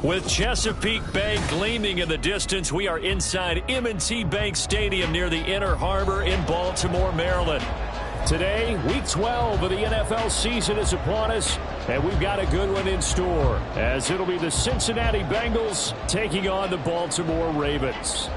With Chesapeake Bay gleaming in the distance, we are inside M&T Bank Stadium near the Inner Harbor in Baltimore, Maryland. Today, Week 12 of the NFL season is upon us, and we've got a good one in store, as it'll be the Cincinnati Bengals taking on the Baltimore Ravens.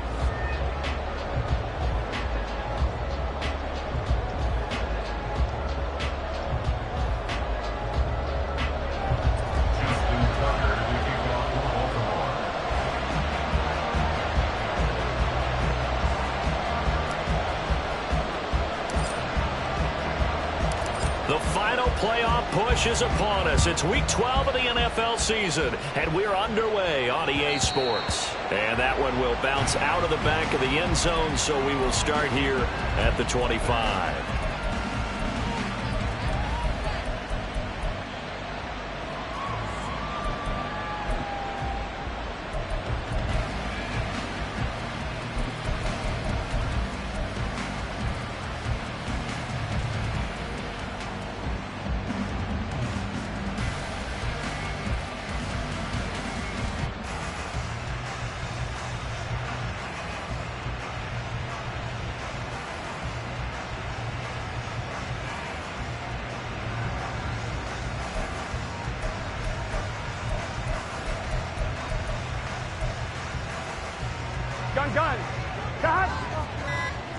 The final playoff push is upon us. It's Week 12 of the NFL season, and we're underway on EA Sports. And that one will bounce out of the back of the end zone, so we will start here at the 25. Gun. Cut.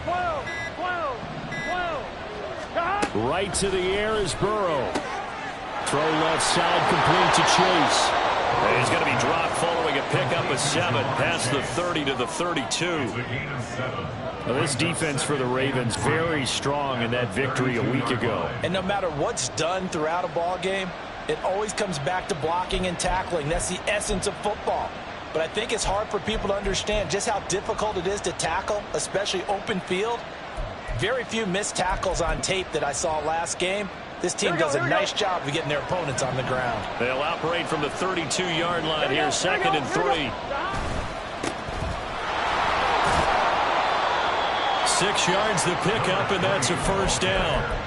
12. Cut. Right to the air is Burrow. Throw left side complete to Chase. And he's going to be dropped following a pickup of 7 past the 30 to the 32. Well, this defense for the Ravens very strong in that victory a week ago. And no matter what's done throughout a ball game, it always comes back to blocking and tackling. That's the essence of football. But I think it's hard for people to understand just how difficult it is to tackle, especially open field. Very few missed tackles on tape that I saw last game. This team does a nice job of getting their opponents on the ground. They'll operate from the 32-yard line here, 2nd and 3. 6 yards the pickup, and that's a first down.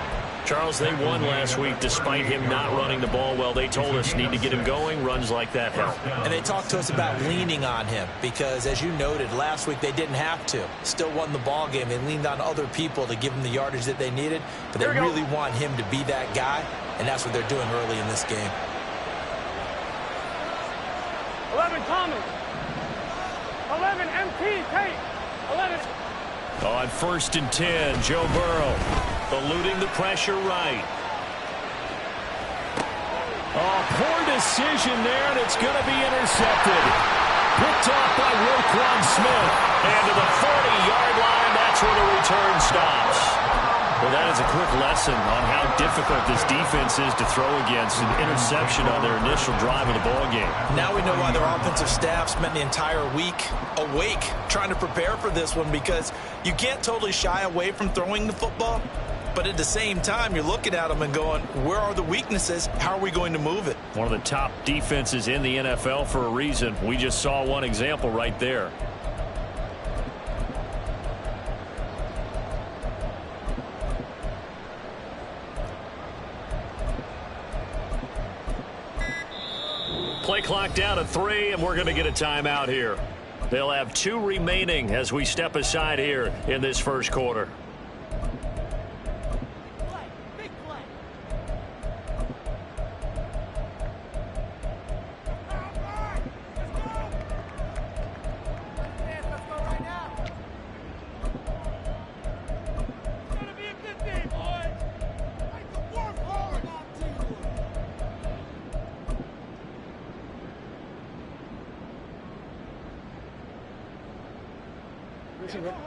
Charles, they won last week despite him not running the ball well. They told us need to get him going. Runs like that help. And they talked to us about leaning on him because, as you noted, last week they didn't have to. Still won the ball game. They leaned on other people to give them the yardage that they needed. But they really want him to be that guy, and that's what they're doing early in this game. 11 Thomas. 11 MT Tate. 11. On 1st and 10, Joe Burrow eluding the pressure right. Oh, poor decision there, and it's going to be intercepted. Picked off by Roquan Smith. And to the 40-yard line, that's where the return stops. Well, that is a quick lesson on how difficult this defense is to throw against. An interception on their initial drive of the ball game. Now we know why their offensive staff spent the entire week awake trying to prepare for this one, because you can't totally shy away from throwing the football. But at the same time, you're looking at them and going, where are the weaknesses? How are we going to move it? One of the top defenses in the NFL for a reason. We just saw one example right there. Play clock down to 3, and we're going to get a timeout here. They'll have 2 remaining as we step aside here in this first quarter.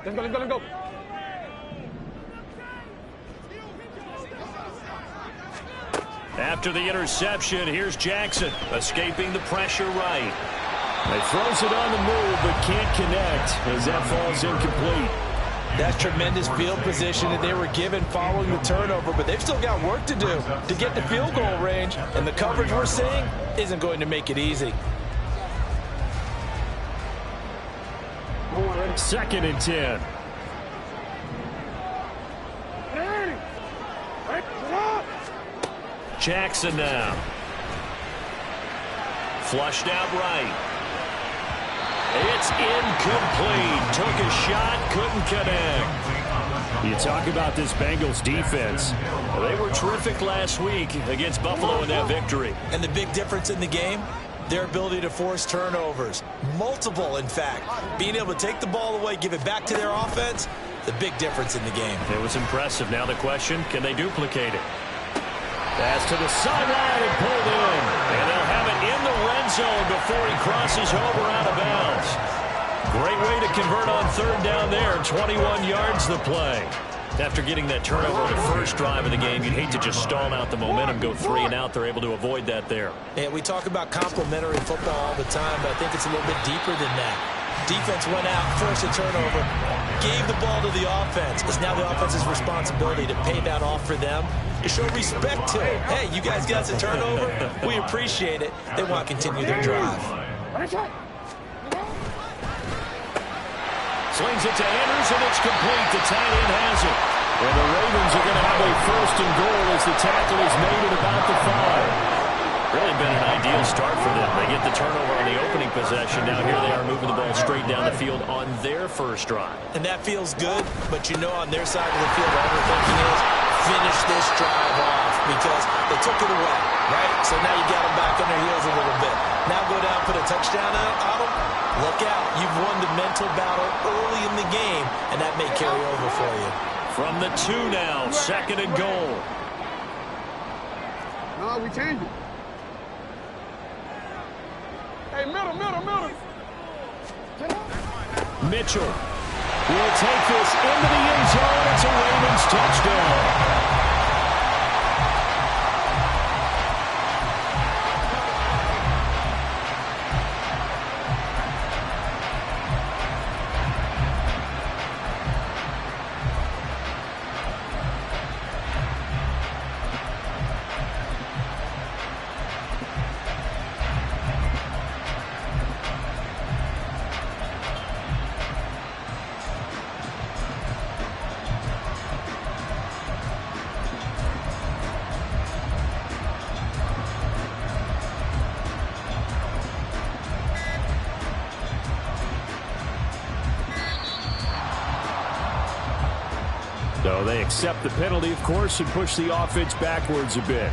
Let's go. After the interception, here's Jackson escaping the pressure right. He throws it on the move but can't connect as that falls incomplete. That's tremendous field position that they were given following the turnover, but they've still got work to do to get the field goal range, and the coverage we're seeing isn't going to make it easy. 2nd and 10. Jackson now. Flushed out right. It's incomplete. Took a shot, couldn't connect. You talk about this Bengals defense. They were terrific last week against Buffalo in that victory. And the big difference in the game, their ability to force turnovers. Multiple, in fact. Being able to take the ball away, give it back to their offense, the big difference in the game. It was impressive. Now the question, can they duplicate it? Pass to the sideline and pulled in. And they'll have it in the red zone before he crosses over out of bounds. Great way to convert on third down there. 21 yards the play. After getting that turnover on the first drive of the game, you'd hate to just stall out the momentum, go 3 and out. They're able to avoid that there. And we talk about complementary football all the time, but I think it's a little bit deeper than that. Defense went out, forced a turnover, gave the ball to the offense. It's now the offense's responsibility to pay that off for them, to show respect to it. Hey, you guys got a turnover? We appreciate it. They want to continue their drive. Slings it to Andrews, and it's complete. The tight end has it. And the Ravens are going to have a first and goal as the tackle is made at about the 5. Really been an ideal start for them. They get the turnover on the opening possession. Now here they are moving the ball straight down the field on their first drive. And that feels good, but you know on their side of the field, all they're thinking is finish this drive off because they took it away, right? So now you got them back on their heels a little bit. Now go down, put a touchdown on them. Look out. You've won the mental battle early in the game, and that may carry over for you. From the 2 now, second and goal. No, we change it. Hey, middle. Mitchell will take this into the end zone. It's a Ravens touchdown. So they accept the penalty, of course, and push the offense backwards a bit.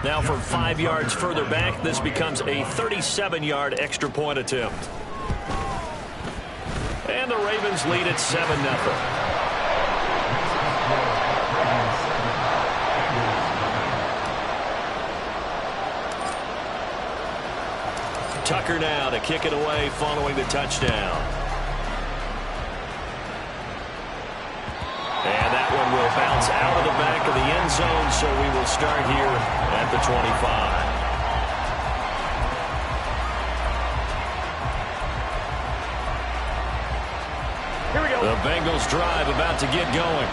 Now from 5 yards further back, this becomes a 37-yard extra point attempt. And the Ravens lead at 7-0. Tucker now to kick it away following the touchdown. And that one will bounce out of the back of the end zone, so we will start here at the 25. Here we go. The Bengals drive about to get going.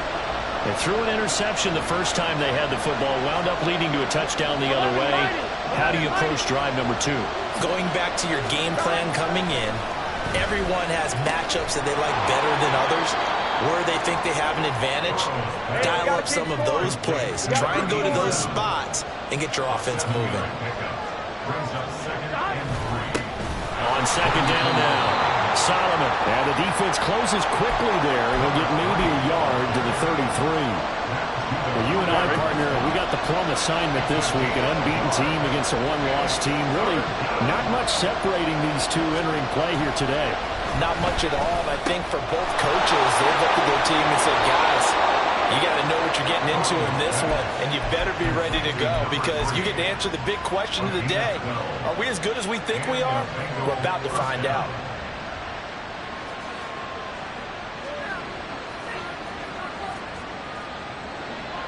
They threw an interception the first time they had the football, wound up leading to a touchdown the other way. How do you approach drive number 2? Going back to your game plan coming in, everyone has matchups that they like better than others. Where they think they have an advantage, dial up some of those plays. Try and go to those spots and get your offense moving. On second down now, Solomon. And the defense closes quickly there. He'll get maybe a yard to the 33. Well, you and I, partner, we got the plum assignment this week. An unbeaten team against a one-loss team. Really not much separating these two entering play here today. Not much at all. I think for both coaches, they've looked at their team and said, guys, you got to know what you're getting into in this one, and you better be ready to go because you get to answer the big question of the day. Are we as good as we think we are? We're about to find out.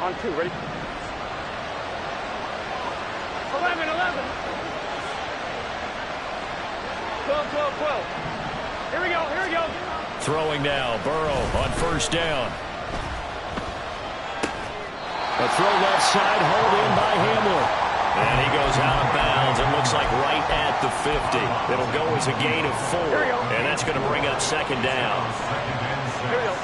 On 2, ready? 11. 12, 12, 12. Here we go, here we go. Throwing now, Burrow on first down. A throw left side, hauled in by Hamler. And he goes out of bounds. It looks like right at the 50. It'll go as a gain of 4. And that's going to bring up second down. Here we go.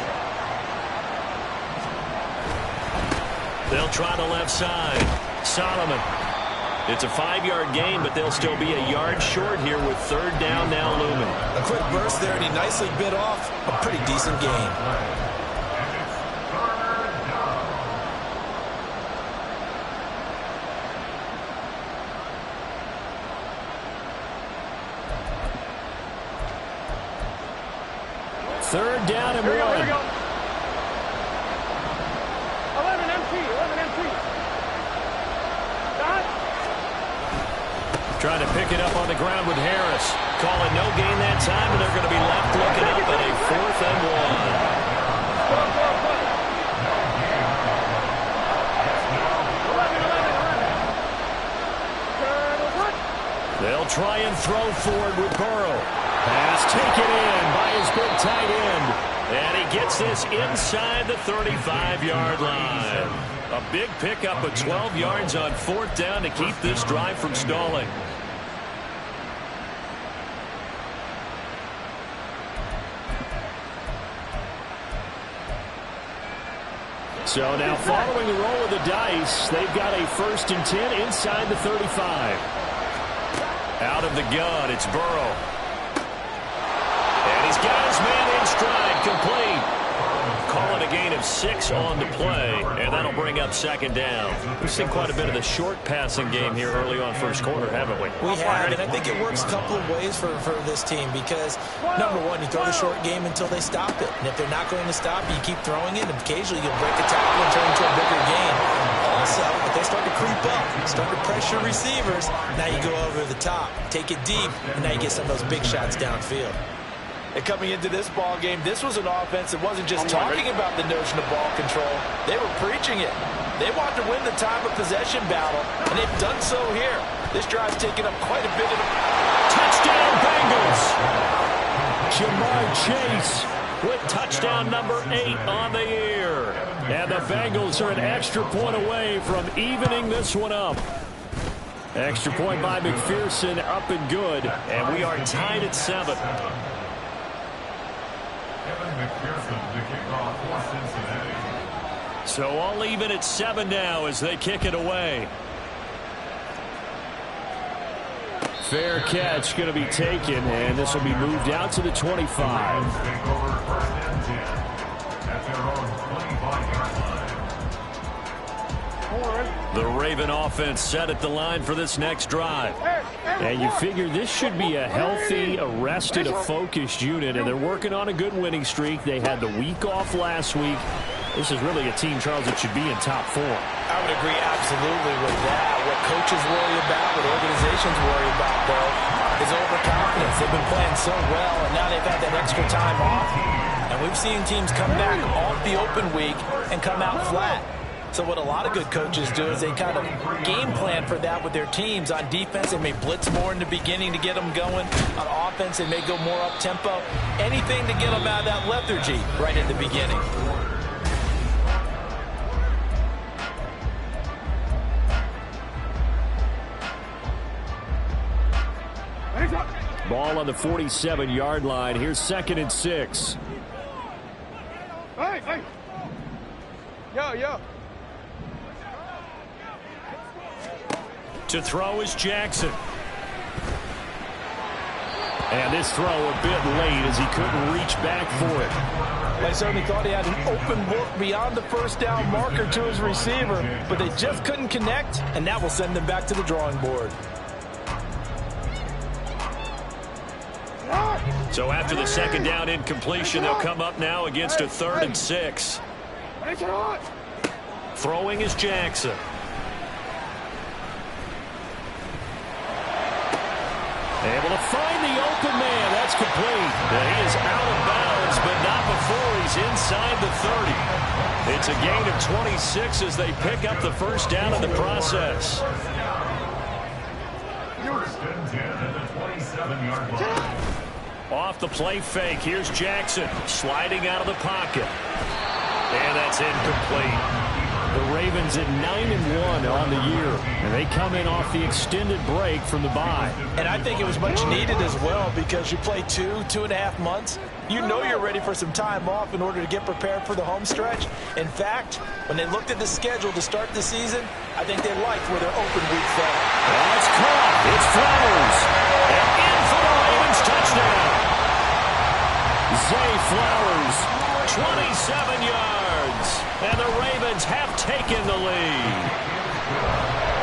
They'll try the left side. Solomon. It's a 5-yard gain, but they'll still be a yard short here with third down now looming. A quick burst there, and he nicely bit off a pretty decent gain. Third down and 1. Here we go. 11 MT, 11 MT. Dot. Trying to pick it up on the ground with Harris. Calling no gain that time, and they're going to be left looking up at a 4th and 1. They'll try and throw forward with Burrow. Pass taken in by his big tight end. And he gets this inside the 35-yard line. A big pickup of 12 yards on 4th down to keep this drive from stalling. So now following the roll of the dice, they've got a 1st and 10 inside the 35. Out of the gun, it's Burrow. And he's got his man in stride, complete. Call it a gain of 6 on the play, and that'll bring up second down. We've seen quite a bit of the short passing game here early on first quarter, haven't we? We have, and I think it works a couple of ways for this team because, number one, you throw the short game until they stop it. And if they're not going to stop it, you keep throwing it, and occasionally you'll break a tackle and turn into a bigger gain. Also, if they start to creep up, start to pressure receivers, now you go over the top, take it deep, and now you get some of those big shots downfield. And coming into this ball game, this was an offense that wasn't just talking about the notion of ball control. They were preaching it. They wanted to win the time of possession battle, and they've done so here. This drive's taken up quite a bit of the... Touchdown, Bengals! Jamar Chase with touchdown number 8 on the year. And the Bengals are an extra point away from evening this one up. Extra point by McPherson, up and good. And we are tied at 7. So all even at 7 now as they kick it away. Fair catch going to be taken, and this will be moved out to the 25. The Raven offense set at the line for this next drive. And you figure this should be a healthy, arrested, a focused unit, and they're working on a good winning streak. They had the week off last week. This is really a team, Charles, that should be in top 4. I would agree absolutely with that. What coaches worry about, what organizations worry about, though, is overconfidence. They've been playing so well, and now they've had that extra time off. And we've seen teams come back off the open week and come out flat. So what a lot of good coaches do is they kind of game plan for that with their teams. On defense, they may blitz more in the beginning to get them going. On offense, they may go more up-tempo. Anything to get them out of that lethargy right at the beginning. Ball on the 47-yard line. Here's 2nd and 6. Hey. Yo. To throw is Jackson. And this throw a bit late as he couldn't reach back for it. They certainly thought he had an open look beyond the first down marker to his receiver, but they just couldn't connect, and that will send them back to the drawing board. So after the second down incompletion, they'll come up now against a 3rd and 6. Throwing is Jackson. Able to find the open man. That's complete. And he is out of bounds, but not before he's inside the 30. It's a gain of 26 as they pick up the first down in the process. Off the play fake, here's Jackson sliding out of the pocket. And that's incomplete. The Ravens at 9-1 on the year, and they come in off the extended break from the bye. And I think it was much needed as well because you play 2.5 months. You know you're ready for some time off in order to get prepared for the home stretch. In fact, when they looked at the schedule to start the season, I think they liked where their open week fell. That's caught. It's Flowers. And in for the Ravens touchdown. Zay Flowers, 27 yards. And the Ravens have taken the lead.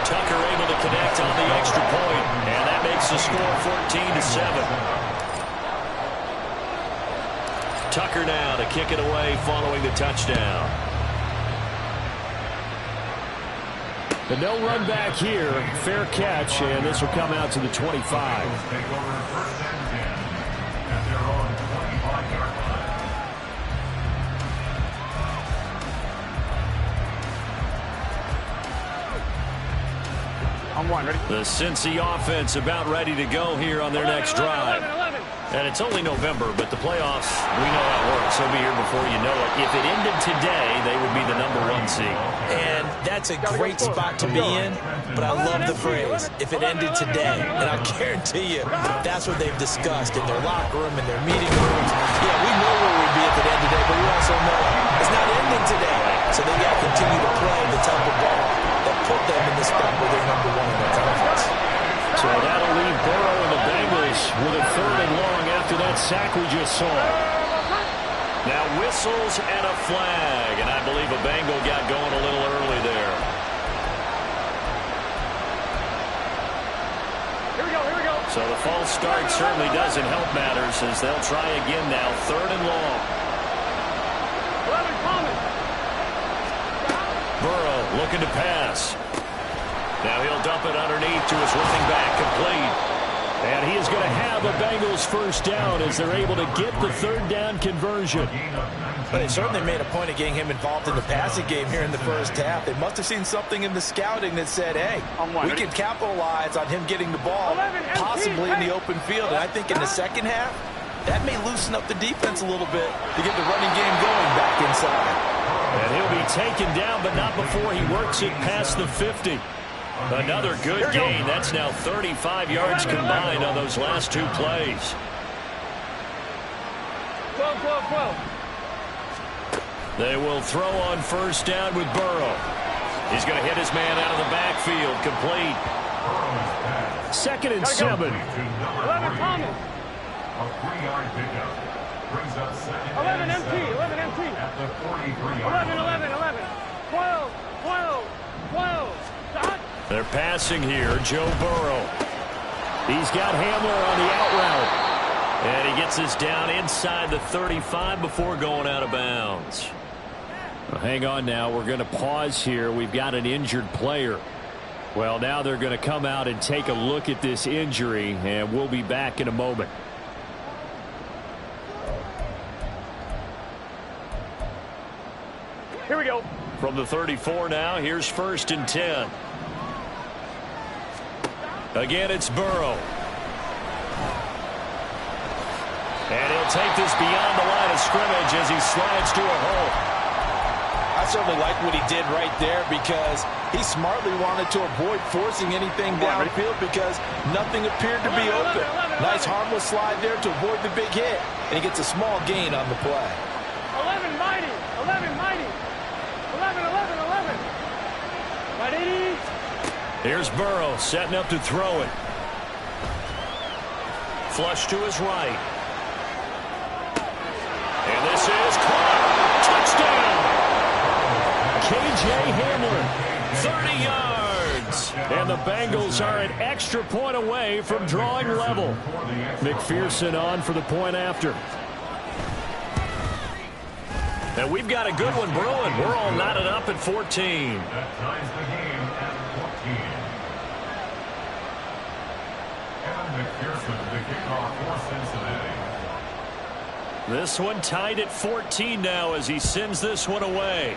Tucker able to connect on the extra point, and that makes the score 14-7. Tucker now to kick it away following the touchdown. And they'll run back here. Fair catch, and this will come out to the 25. The Cincy offense about ready to go here on their next drive. And it's only November, but the playoffs, we know how it works. They'll be here before you know it. If it ended today, they would be the #1 seed. And that's a great spot to be in, but I love the phrase, if it ended today. And I guarantee you, that's what they've discussed in their locker room, in their meeting rooms. Yeah, we know where we'd be at the end today, but we also know it's not ending today. So they got to continue to play the type of ball that put them in the spot where they're #1 in their conference. So that'll leave Burrow and the Bengals with a 3rd and long after that sack we just saw. Now whistles and a flag, and I believe a Bengal got going a little early there. Here we go, here we go. So the false start certainly doesn't help matters as they'll try again now, 3rd and long. 11 common. Burrow looking to pass. Now he'll dump it underneath to his running back, complete. And he is going to have a Bengals 1st down as they're able to get the 3rd down conversion. But they certainly made a point of getting him involved in the passing game here in the 1st half. They must have seen something in the scouting that said, hey, we can capitalize on him getting the ball, possibly in the open field. And I think in the 2nd half, that may loosen up the defense a little bit to get the running game going back inside. And he'll be taken down, but not before he works it past the 50. Another good gain. That's now 35 yards combined on those last 2 plays. 12. They will throw on 1st down with Burrow. He's going to hit his man out of the backfield. Complete. 2nd and 7. 11 common. A 3-yard pickup brings up 2nd 11 empty. 11 empty. at the 43-yard 11. 12. Dot. They're passing here. Joe Burrow. He's got Hamler on the out route. And he gets us down inside the 35 before going out of bounds. Well, hang on now. We're going to pause here. We've got an injured player. Well, now they're going to come out and take a look at this injury, and we'll be back in a moment. Here we go. From the 34 now, here's 1st and 10. Again, it's Burrow. And he'll take this beyond the line of scrimmage as he slides to a hole. I certainly like what he did right there because he smartly wanted to avoid forcing anything downfield because nothing appeared to be open. Nice harmless slide there to avoid the big hit, and he gets a small gain on the play. 11 mighty. 11 mighty. 11. Mighty. Here's Burrow setting up to throw it. Flush to his right. And this is caught. Touchdown. K.J. Hamler, 30 yards. And the Bengals are an extra point away from drawing level. McPherson on for the point after. And we've got a good one brewing. We're all knotted up at 14. That ties the game at 14. Evan McPherson, the kickoff for Cincinnati. This one tied at 14 now as he sends this one away.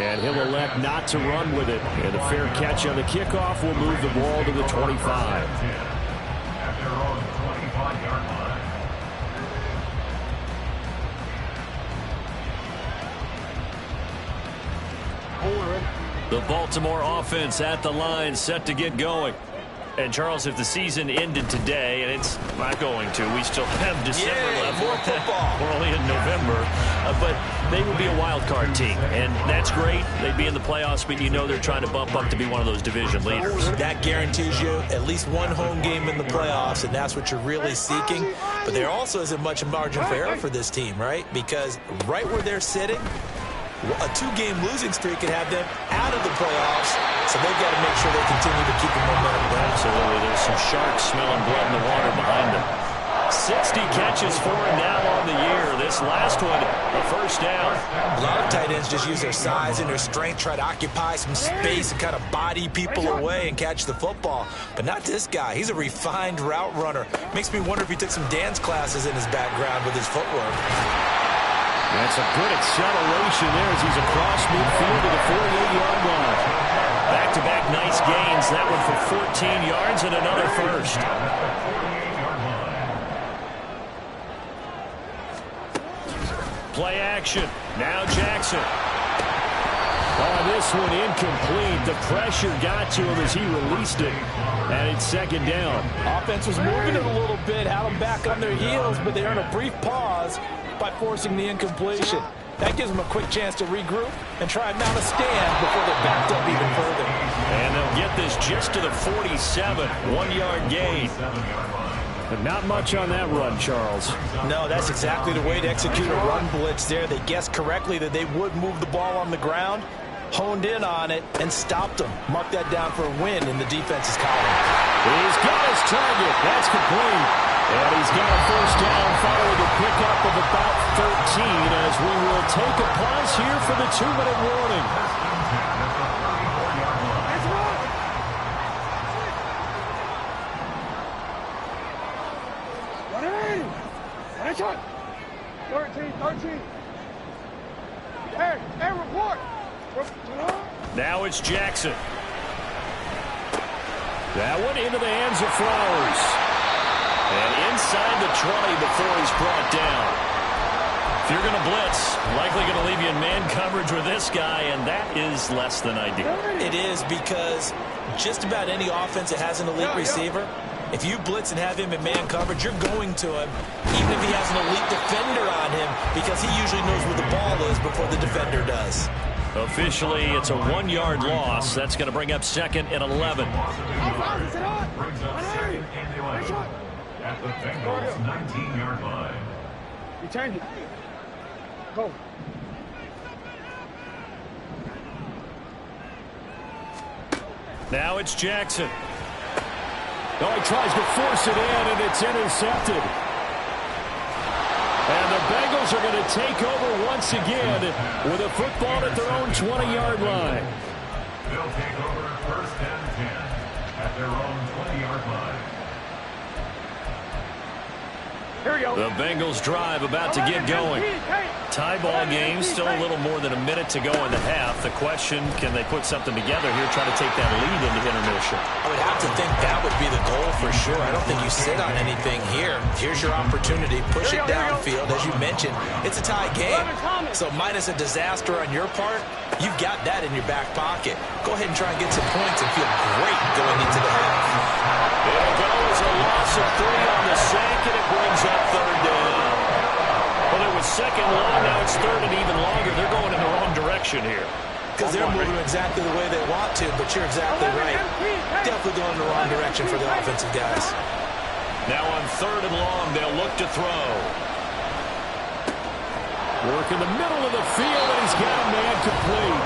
And he'll elect not to run with it. And a fair catch on the kickoff will move the ball to the 25. At their own 25-yard line. The Baltimore offense at the line, set to get going. And, Charles, if the season ended today, and it's not going to, we still have December left. More football. We're only in November. But they would be a wild card team, and that's great. They'd be in the playoffs, but you know they're trying to bump up to be one of those division leaders. That guarantees you at least one home game in the playoffs, and that's what you're really seeking. But there also isn't much margin for error for this team, right? Because right where they're sitting, a 2-game losing streak could have them out of the playoffs, so they've got to make sure they continue to keep the momentum going. Absolutely. There's some sharks smelling blood in the water behind them. 60 catches for him now on the year. This last one, a first down. A lot of tight ends just use their size and their strength, try to occupy some space and kind of body people away and catch the football. But not this guy. He's a refined route runner. Makes me wonder if he took some dance classes in his background with his footwork. That's a good acceleration there as he's across midfield to the 48-yard line. Back-to-back nice gains. That one for 14 yards and another first. Play action. Now Jackson. Oh, this one incomplete. The pressure got to him as he released it. And it's second down. Offense was moving it a little bit, had them back on their heels, but they earned a brief pause by forcing the incompletion. That gives them a quick chance to regroup and try and mount a stand before they're backed up even further. And they'll get this just to the 47. 1-yard gain. But not much on that run, Charles. No, that's exactly the way to execute a run blitz there. They guessed correctly that they would move the ball on the ground, honed in on it, and stopped them. Mark that down for a win in the defense's column. He's got his target. That's complete. And he's got a first down following the pickup of about 13 as we will take a pause here for the 2-minute warning. Shot. 13. Hey, report. Now it's Jackson. That one into the hands of Flowers. And inside the 20 before he's brought down. If you're going to blitz, likely going to leave you in man coverage with this guy, and that is less than ideal. It is, because just about any offense that has an elite receiver, if you blitz and have him in man coverage, you're going to him, even if he has an elite defender on him, because he usually knows where the ball is before the defender does. Officially, it's a 1-yard loss. That's going to bring up 2nd and 11. Brings up 2nd and 11 at the Bengals' 19-yard line. You change it. Go. Now it's Jackson. Oh, he tries to force it in, and it's intercepted. And the Bengals are going to take over once again with a football at their own 20-yard line. They'll take over 1st and 10 at their own 20-yard line. Here we go. The Bengals drive about to get going. Tie ball game, still a little more than a minute to go in the half. The question, can they put something together here, try to take that lead into intermission? I would have to think that would be the goal for sure. I don't think you sit on anything here. Here's your opportunity. Push it downfield. As you mentioned, it's a tie game. So minus a disaster on your part, you've got that in your back pocket. Go ahead and try and get some points and feel great going into the half. It'll go as a loss of 3 on the sack, and it brings up 3rd down. Well, it was 2nd long, now it's 3rd and even longer. They're going in the wrong direction here. Because they're moving exactly the way they want to, but you're exactly right. Definitely going in the wrong direction for the offensive guys. Now on 3rd and long, they'll look to throw. Work in the middle of the field, and he's got a man complete.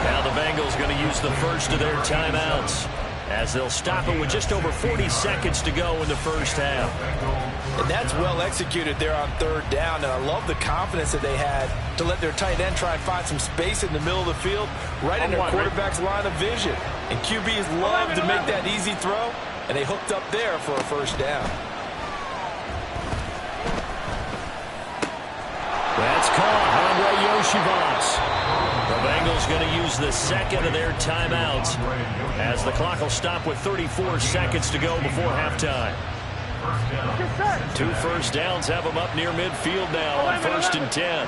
Now the Bengals going to use the first of their timeouts, as they'll stop it with just over 40 seconds to go in the first half. And that's well executed there on 3rd down, and I love the confidence that they had to let their tight end try and find some space in the middle of the field, right in their quarterback's line of vision. And QBs love to make that easy throw, and they hooked up there for a first down. That's caught. Andre Yoshivas. The Bengals going to use the second of their timeouts as the clock will stop with 34 seconds to go before halftime. 2 first downs have them up near midfield now on 1st and 10.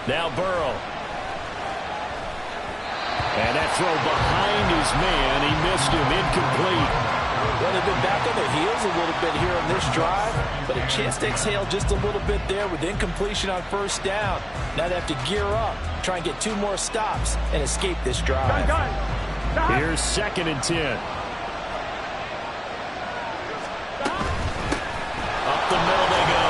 Now Burrow. And that throw behind his man. He missed him. Incomplete. Well, they've been back on their heels a little bit here on this drive, but a chance to exhale just a little bit there with incompletion on 1st down. Now they have to gear up, try and get 2 more stops, and escape this drive. Here's 2nd and 10. Up the middle they go.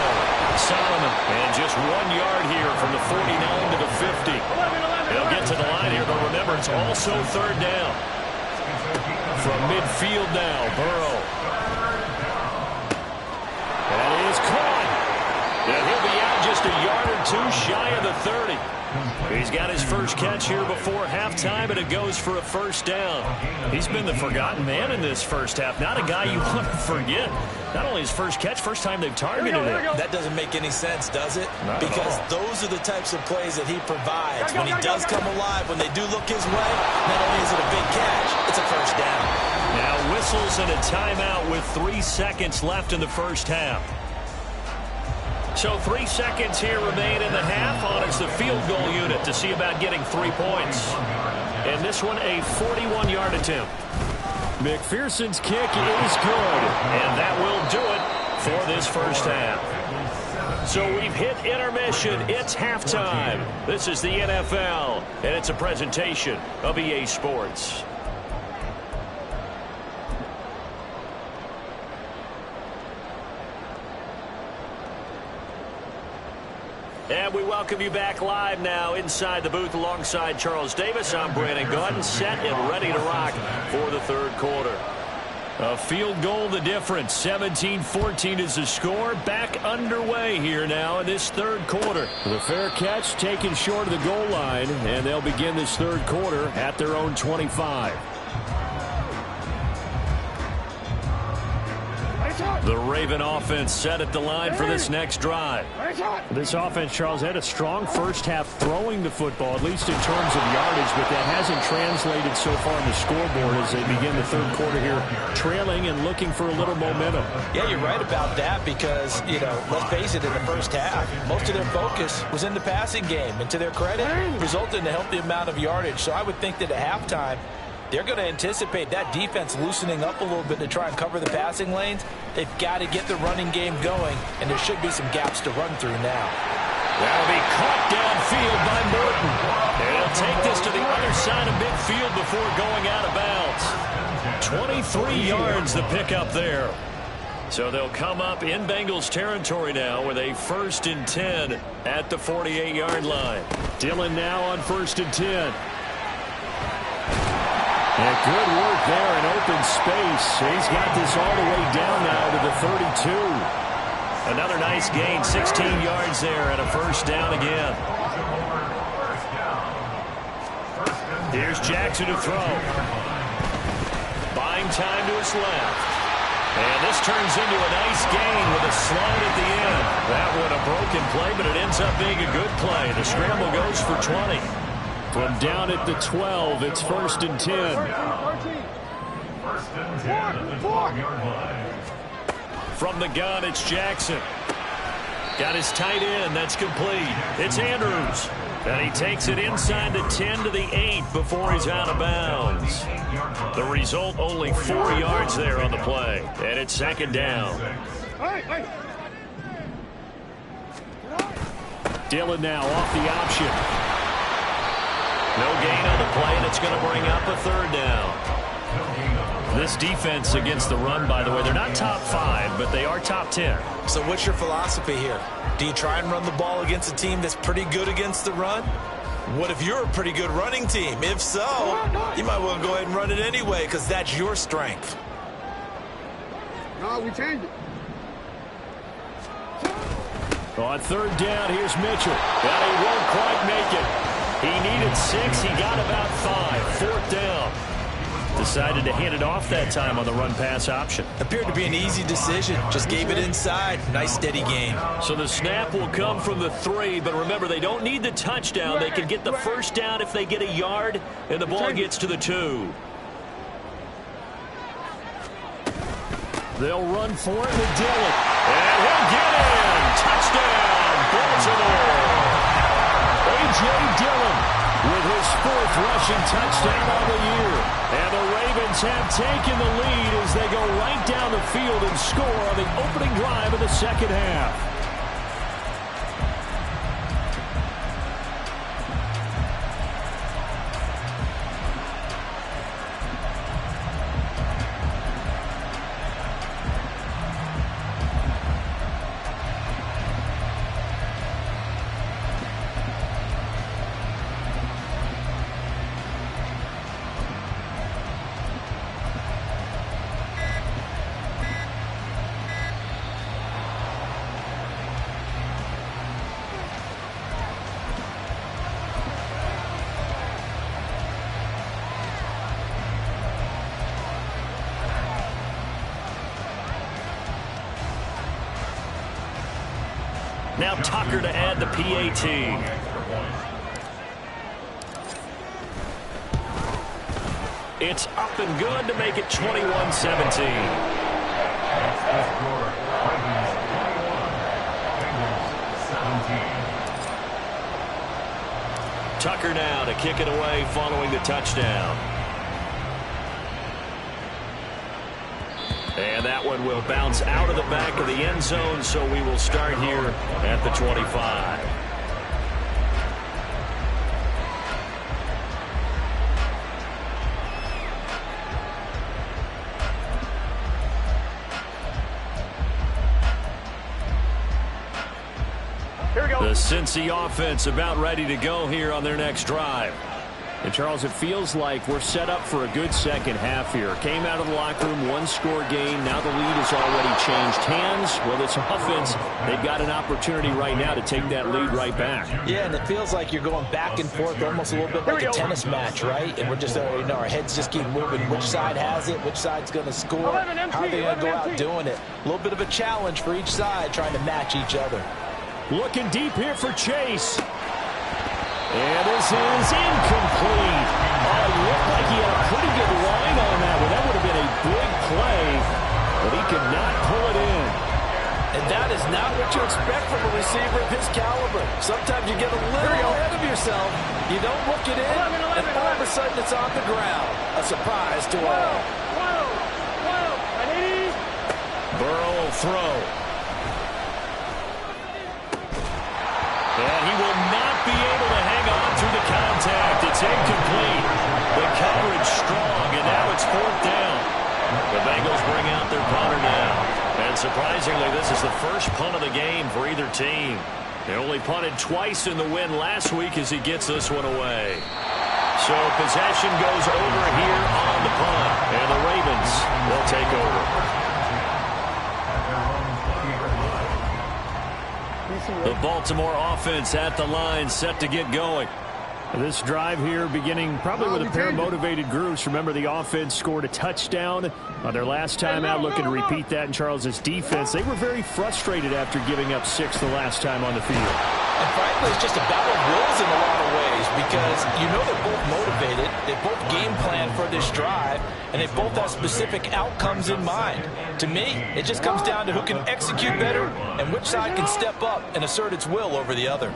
Solomon, and just 1 yard here from the 49 to the 50. They'll get to the line here, but remember, it's also 3rd down. From midfield now, Burrow. That is caught. And he'll be out just a yard or 2 shy of the 30. He's got his first catch here before halftime, and it goes for a 1st down. He's been the forgotten man in this first half. Not a guy you want to forget. Not only his first catch, first time they've targeted him. That doesn't make any sense, does it? Not because those are the types of plays that he provides. When he does come alive, when they do look his way, not only is it a big catch, it's a 1st down. Now whistles and a timeout with 3 seconds left in the first half. So 3 seconds here remain in the half. On is the field goal unit to see about getting 3 points. And this one a 41-yard attempt. McPherson's kick is good. And that will do it for this first half. So we've hit intermission. It's halftime. This is the NFL. And it's a presentation of EA Sports. And we welcome you back live now inside the booth alongside Charles Davis. I'm Brandon Gaudin, set and ready to rock for the 3rd quarter. A field goal the difference. 17-14 is the score. Back underway here now in this 3rd quarter. The fair catch taken short of the goal line, and they'll begin this 3rd quarter at their own 25. The Raven offense set at the line for this next drive. This offense, Charles, had a strong first half throwing the football, at least in terms of yardage, but that hasn't translated so far on the scoreboard as they begin the 3rd quarter here, trailing and looking for a little momentum. Yeah, you're right about that because, let's face it, in the first half, most of their focus was in the passing game. And to their credit, resulted in a healthy amount of yardage. So I would think that at halftime, they're going to anticipate that defense loosening up a little bit to try and cover the passing lanes. They've got to get the running game going, and there should be some gaps to run through now. That'll be caught downfield by Morton. And he'll take this to the other side of midfield before going out of bounds. 23 yards the pickup there. So they'll come up in Bengals territory now with a 1st and 10 at the 48-yard line. Dillon now on 1st and 10. And good work there in open space. He's got this all the way down now to the 32. Another nice gain, 16 yards there and a 1st down again. Here's Jackson to throw. Buying time to his left. And this turns into a nice gain with a slide at the end. That one a broken play, but it ends up being a good play. The scramble goes for 20. From down at the 12, it's 1st and 10. 1st and 10 at the 12-yard line. From the gun, it's Jackson. Got his tight end. That's complete. It's Andrews. And he takes it inside the 10 to the 8 before he's out of bounds. The result, only 4 yards there on the play. And it's 2nd down. Dillon now off the option. No gain on the play, and it's going to bring up a 3rd down. This defense against the run, by the way, they're not top 5, but they are top 10. So what's your philosophy here? Do you try and run the ball against a team that's pretty good against the run? What if you're a pretty good running team? If so, you might want to go ahead and run it anyway because that's your strength. No, we changed it. On 3rd down, here's Mitchell. But he won't quite make it. He needed 6. He got about 5. 4th down. Decided to hand it off that time on the run-pass option. Appeared to be an easy decision. Just gave it inside. Nice, steady gain. So the snap will come from the 3, but remember, they don't need the touchdown. They can get the first down if they get a yard, and the ball gets to the 2. They'll run for it with Dillon. And he'll get in. Touchdown, Baltimore. A.J. Dillon with his 4th rushing touchdown of the year. And the Ravens have taken the lead as they go right down the field and score on the opening drive of the second half. Now Tucker to add the PAT. It's up and good to make it 21-17. Tucker now to kick it away following the touchdown. And that one will bounce out of the back of the end zone, so we will start here at the 25. Here we go. The Cincy offense about ready to go here on their next drive. And, Charles, it feels like we're set up for a good second half here. Came out of the locker room, 1-score game. Now the lead has already changed hands. Well, this offense, they've got an opportunity right now to take that lead right back. Yeah, and it feels like you're going back and forth almost a little bit like a tennis match, right? And we're just, our heads just keep moving. Which side has it? Which side's going to score? How are they going to go out doing it? A little bit of a challenge for each side trying to match each other. Looking deep here for Chase. And this is incomplete. Oh, it looked like he had a pretty good line on that one. That would have been a big play, but he could not pull it in. And that is not what you expect from a receiver of his caliber. Sometimes you get a little ahead of yourself. You don't look it in, and all of a sudden it's on the ground. A surprise to all. Burrow will throw. And he will not be able to hang on through the contact. It's incomplete. The coverage strong, and now it's 4th down. The Bengals bring out their punter now. And surprisingly, this is the first punt of the game for either team. They only punted twice in the win last week as he gets this one away. So possession goes over here on the punt, and the Ravens will take over. The Baltimore offense at the line, set to get going. This drive here beginning probably with a pair of motivated groups. Remember, the offense scored a touchdown on their last time out, looking to repeat that in Charles's defense. They were very frustrated after giving up 6 the last time on the field. And frankly, it's just a battle of wills in a lot of ways because you know they're both motivated. They both game plan for this drive, and they both have specific outcomes in mind. To me, it just comes down to who can execute better and which side can step up and assert its will over the other.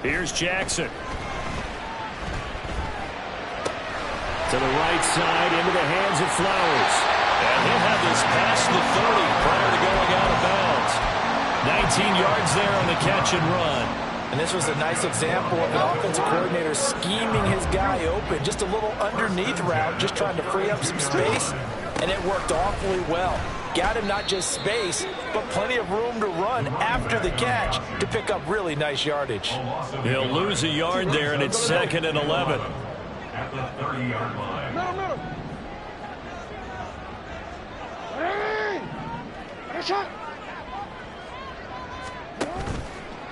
Here's Jackson. To the right side, into the hands of Flowers. And he'll have this past the 30 prior to going out of bounds. 19 yards there on the catch and run. And this was a nice example of an offensive coordinator scheming his guy open. Just a little underneath route, just trying to free up some space. And it worked awfully well. Got him not just space, but plenty of room to run after the catch to pick up really nice yardage. He'll lose a yard there, and it's 2nd and 11. At the 30-yard line.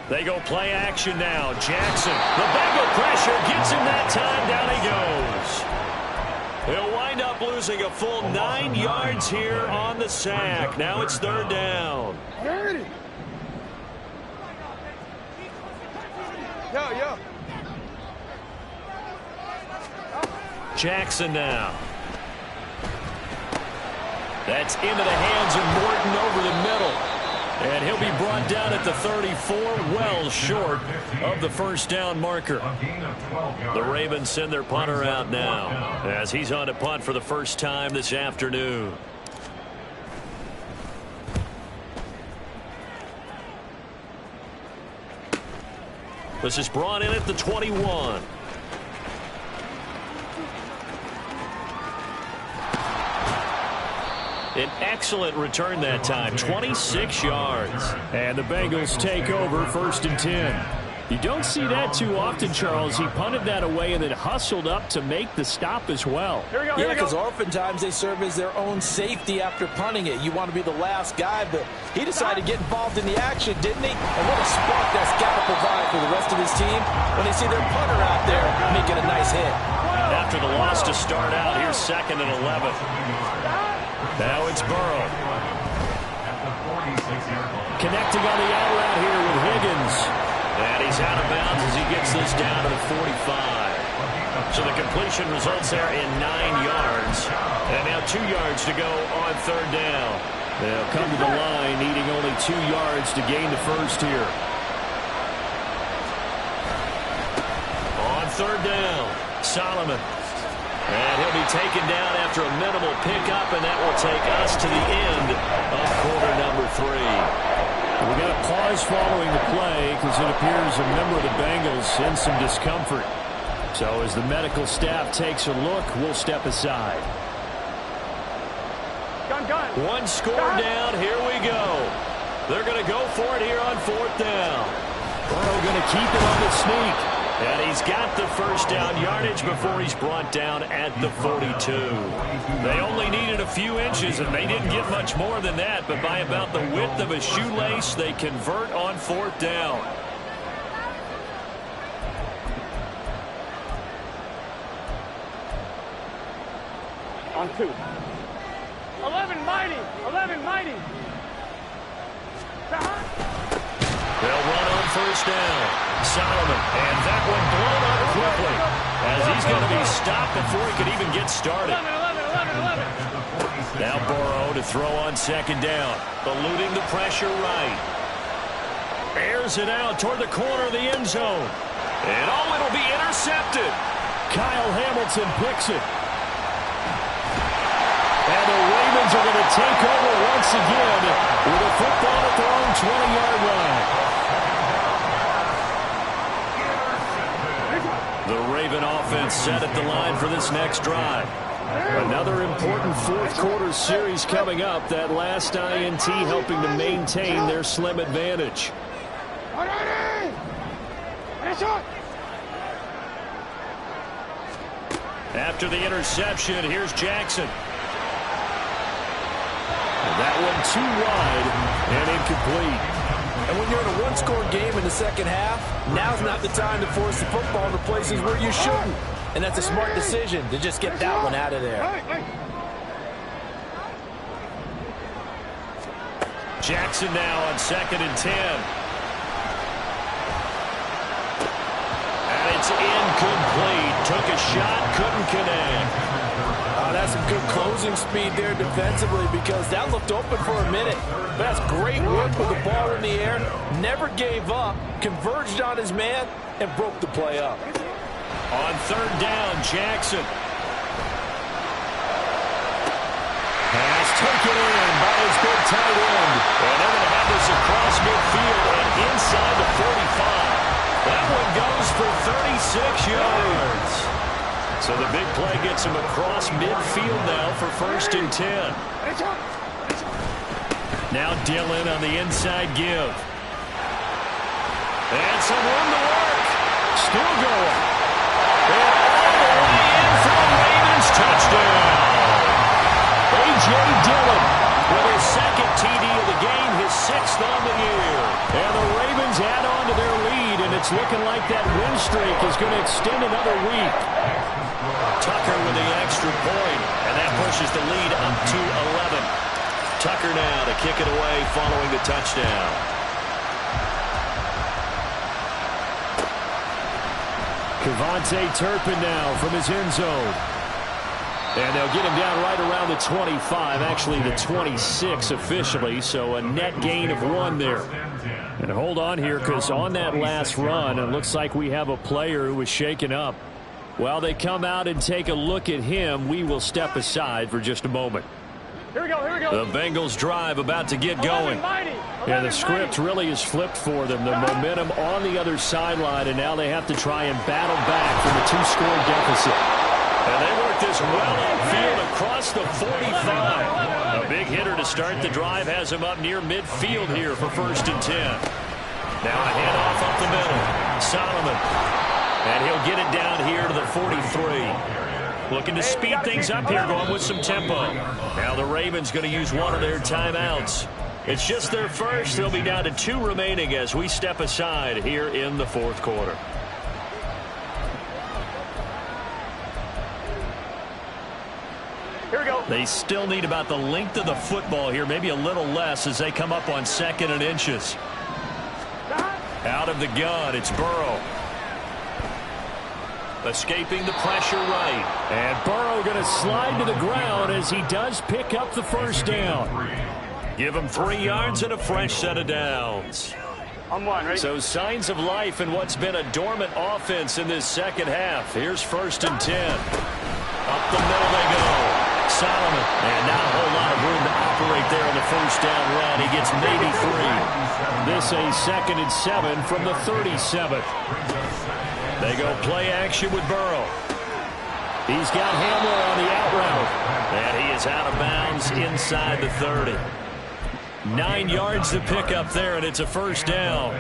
They go play action now. Jackson, the Bengal pressure gets him that time. Down he goes. He'll wind up losing a full 9 yards here on the sack. Now it's 3rd down. Yo. Jackson now. That's into the hands of Morton over the middle. And he'll be brought down at the 34, well short of the 1st down marker. The Ravens send their punter out now as he's on to punt for the first time this afternoon. This is brought in at the 21. An excellent return that time, 26 yards. And the Bengals take over 1st and 10. You don't see that too often, Charles. He punted that away and then hustled up to make the stop as well. Yeah, because oftentimes they serve as their own safety after punting it. You want to be the last guy, but he decided to get involved in the action, didn't he? And what a spark that's got to provide for the rest of his team when they see their punter out there making a nice hit. After the loss to start out, here's 2nd and 11. Now it's Burrow. Connecting on the out route here with Higgins. And he's out of bounds as he gets this down to the 45. So the completion results there in 9 yards. And now 2 yards to go on 3rd down. They'll come to the line needing only 2 yards to gain the first here. On 3rd down, Solomon. And he'll be taken down after a minimal pickup, and that will take us to the end of quarter number 3. We got a pause following the play because it appears a member of the Bengals in some discomfort. So as the medical staff takes a look, we'll step aside. One score down. Here we go. They're going to go for it here on 4th down. Burrow going to keep it on the sneak. And he's got the first down yardage before he's brought down at the 42. They only needed a few inches, and they didn't get much more than that. But by about the width of a shoelace, they convert on 4th down. On 2. 11 mighty. 11 mighty. They'll run on 1st down. Solomon, and that one blown up quickly as he's going to be stopped before he could even get started. 11. Now Burrow to throw on 2nd down, eluding the pressure right. Airs it out toward the corner of the end zone. And it'll be intercepted. Kyle Hamilton picks it. And the Ravens are going to take over once again with a football at their own 20-yard line. The Raven offense set at the line for this next drive. Another important 4th quarter series coming up. That last INT helping to maintain their slim advantage. After the interception, here's Jackson. And that one too wide and incomplete. And when you're in a one-score game in the second half, now's not the time to force the football to places where you shouldn't. And that's a smart decision to just get that one out of there. Jackson now on 2nd and 10. And it's incomplete. Took a shot, couldn't connect. That's some good closing speed there defensively because that looked open for a minute. But that's great work with the ball in the air. Never gave up, converged on his man, and broke the play up. On 3rd down, Jackson. Pass taken in by his big tight end. And they're going to have this across midfield and inside the 45. That one goes for 36 yards. So the big play gets him across midfield now for 1st and 10. Now Dillon on the inside give. And some room to work. Still going. And all the way in for the Ravens touchdown. A.J. Dillon with his second TD of the game, his 6th on the year. And the Ravens add on to their lead, and it's looking like that win streak is going to extend another week. Tucker with the extra point, and that pushes the lead up to 11. Tucker now to kick it away following the touchdown. Kevontae Turpin now from his end zone. And they'll get him down right around the 25, actually the 26 officially, so a net gain of 1 there. And hold on here, because on that last run, it looks like we have a player who was shaken up. While they come out and take a look at him, we will step aside for just a moment. Here we go, here we go. The Bengals drive about to get going. Yeah, the script really is flipped for them. The momentum on the other sideline, and now they have to try and battle back from a 2-score deficit. And they work this well upfield across the 45. A big hitter to start the drive has him up near midfield here for 1st and 10. Now a handoff up the middle. Solomon. And he'll get it down here to the 43. Looking to speed things up here, going with some tempo. Now the Ravens going to use one of their timeouts. It's just their first. They'll be down to 2 remaining as we step aside here in the 4th quarter. Here we go. They still need about the length of the football here, maybe a little less as they come up on 2nd and inches. Out of the gun, it's Burrow. Escaping the pressure right. And Burrow going to slide to the ground as he does pick up the 1st down. Give him 3 yards and a fresh set of downs. On 1, right? So signs of life in what's been a dormant offense in this 2nd half. Here's 1st and 10. Up the middle they go. Solomon. And not a whole lot of room to operate there on the 1st down run. He gets maybe 3. This a 2nd and 7 from the 37th. They go play action with Burrow. He's got Hamler on the out route. And he is out of bounds inside the 30. 9 yards to pick up there, and it's a 1st down.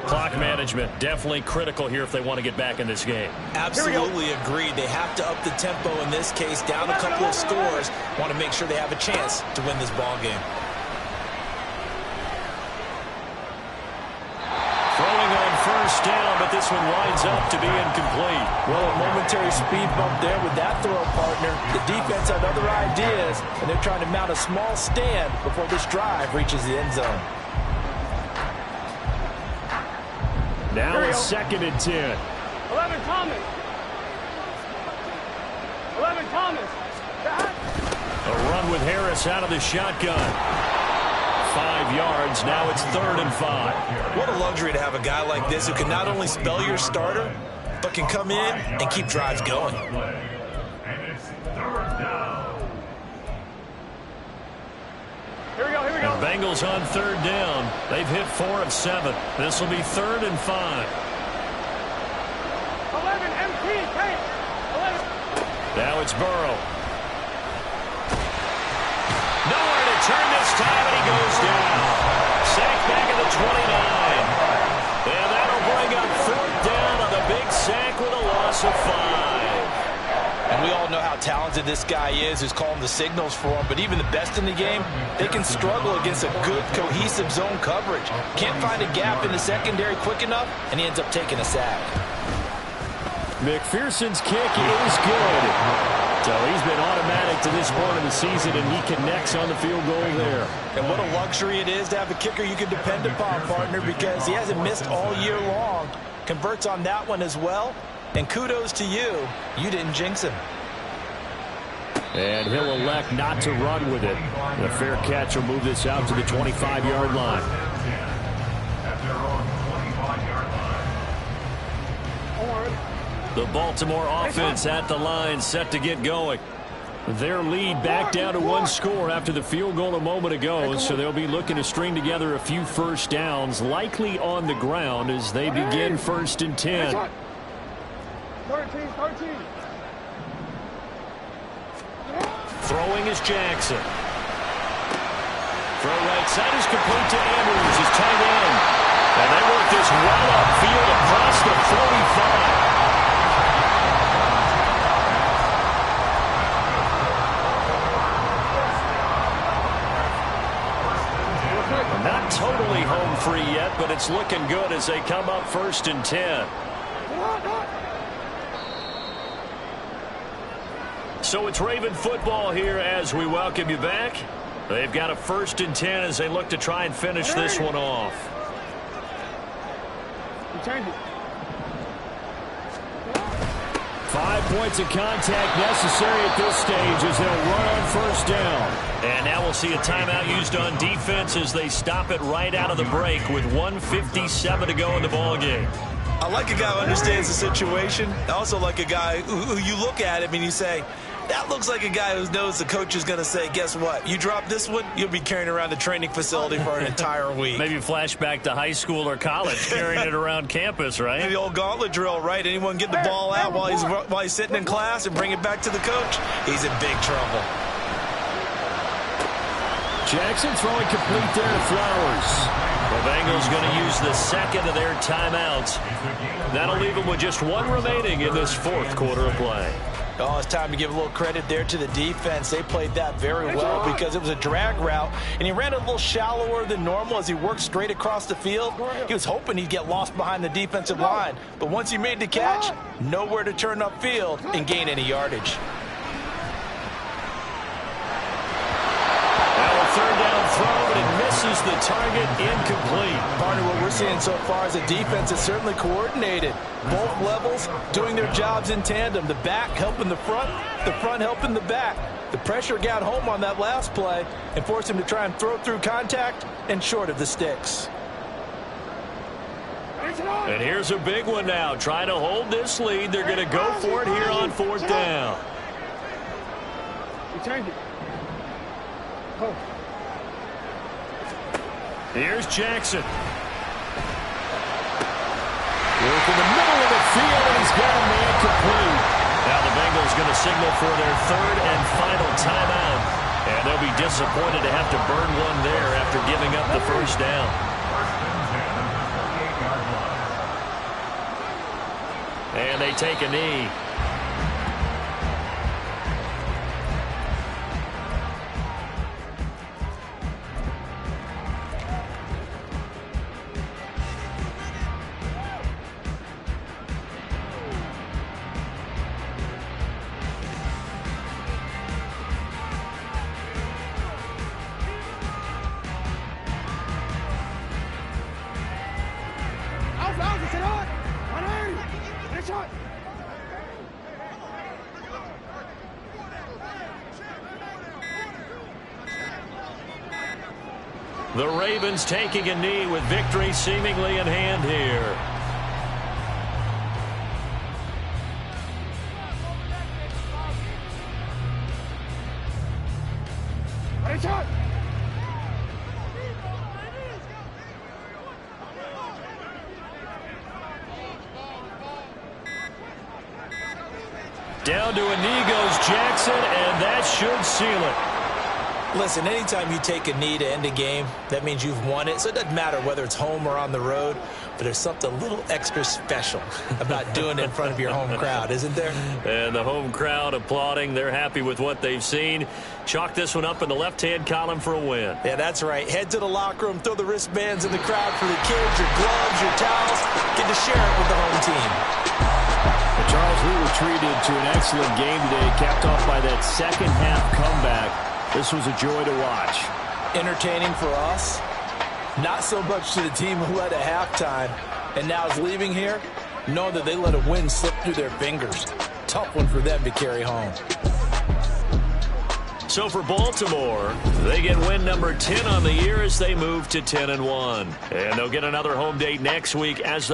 Clock management definitely critical here if they want to get back in this game. Absolutely agreed. They have to up the tempo in this case, down a couple of scores. Want to make sure they have a chance to win this ball game. Throwing on 1st down, but this one winds up to be incomplete. Well, a momentary speed bump there with that throw, partner. The defense had other ideas, and they're trying to mount a small stand before this drive reaches the end zone. Now a 2nd and 10. 11 Thomas. 11 Thomas. A run with Harris out of the shotgun. 5 yards. Now it's 3rd and 5. What a luxury to have a guy like this who can not only spell your starter, but can come in and keep drives going. And it's 3rd down. Here we go, here we go. And Bengals on 3rd down. They've hit 4 of 7. This will be 3rd and 5. 11 MT, hey, 11. Now it's Burrow. Nowhere to turn this time, and he goes down. Sacked back at the 29. And that'll bring up 4th down on the big sack with a loss of 5. And we all know how talented this guy is who's calling the signals for him, but even the best in the game, they can struggle against a good, cohesive zone coverage. Can't find a gap in the secondary quick enough, and he ends up taking a sack. McPherson's kick is good. So he's been automatic to this point of the season, and he connects on the field goal there. And what a luxury it is to have a kicker you can depend upon, partner, because he hasn't missed all year long. Converts on that one as well. And kudos to you. You didn't jinx him. And he'll elect not to run with it. The fair catch will move this out to the 25-yard line. The Baltimore offense at the line, set to get going. Their lead back down to 1 score after the field goal a moment ago, so they'll be looking to string together a few 1st downs, likely on the ground as they begin 1st and 10. 13. Throwing is Jackson. Throw right side is complete to Andrews, his tight end. And they work this well upfield across the 45. it's looking good as they come up 1st and 10. So it's Raven football here as we welcome you back. They've got a 1st and 10 as they look to try and finish this one off. Change it. 5 points of contact necessary at this stage as they'll run on 1st down. And now we'll see a timeout used on defense as they stop it right out of the break with 1:57 to go in the ballgame. I like a guy who understands the situation. I also like a guy who you look at him and you say, that looks like a guy who knows the coach is going to say, guess what? You drop this one, you'll be carrying around the training facility for an entire week. Maybe flashback to high school or college, carrying it around campus, right? The old gauntlet drill, right? Anyone get the ball out while he's sitting in class and bring it back to the coach? He's in big trouble. Jackson throwing complete there to Flowers. The Bengals going to use the second of their timeouts. That'll leave them with just one remaining in this 4th quarter of play. Oh, it's time to give a little credit there to the defense. They played that very well because it was a drag route, and he ran a little shallower than normal as he worked straight across the field. He was hoping he'd get lost behind the defensive line, but once he made the catch, nowhere to turn upfield and gain any yardage. Now a 3rd down throw, but it misses the target, incomplete. Partner, what we're seeing so far is a defense that's certainly coordinated. Both levels doing their jobs in tandem. The back helping the front helping the back. The pressure got home on that last play and forced him to try and throw through contact and short of the sticks. And here's a big one now. Trying to hold this lead. They're going to go for it here on 4th down. You change it. Oh. Here's Jackson. Work in the middle of the field, and he's got a man complete. Now the Bengals going to signal for their 3rd and final timeout. And they'll be disappointed to have to burn one there after giving up the 1st down. And they take a knee. The Ravens taking a knee with victory seemingly in hand here. Down to a knee goes Jackson, and that should seal it. Listen, anytime you take a knee to end a game, that means you've won it. So it doesn't matter whether it's home or on the road, but there's something a little extra special about doing it in front of your home crowd, isn't there? And the home crowd applauding. They're happy with what they've seen. Chalk this one up in the left-hand column for a win. Yeah, that's right. Head to the locker room, throw the wristbands in the crowd for the kids, your gloves, your towels. Get to share it with the home team. And Charles, we were treated to an excellent game today, capped off by that second-half comeback. This was a joy to watch. Entertaining for us. Not so much to the team who led at halftime and now is leaving here, knowing that they let a win slip through their fingers. Tough one for them to carry home. So for Baltimore, they get win number 10 on the year as they move to 10-1. And they'll get another home date next week as the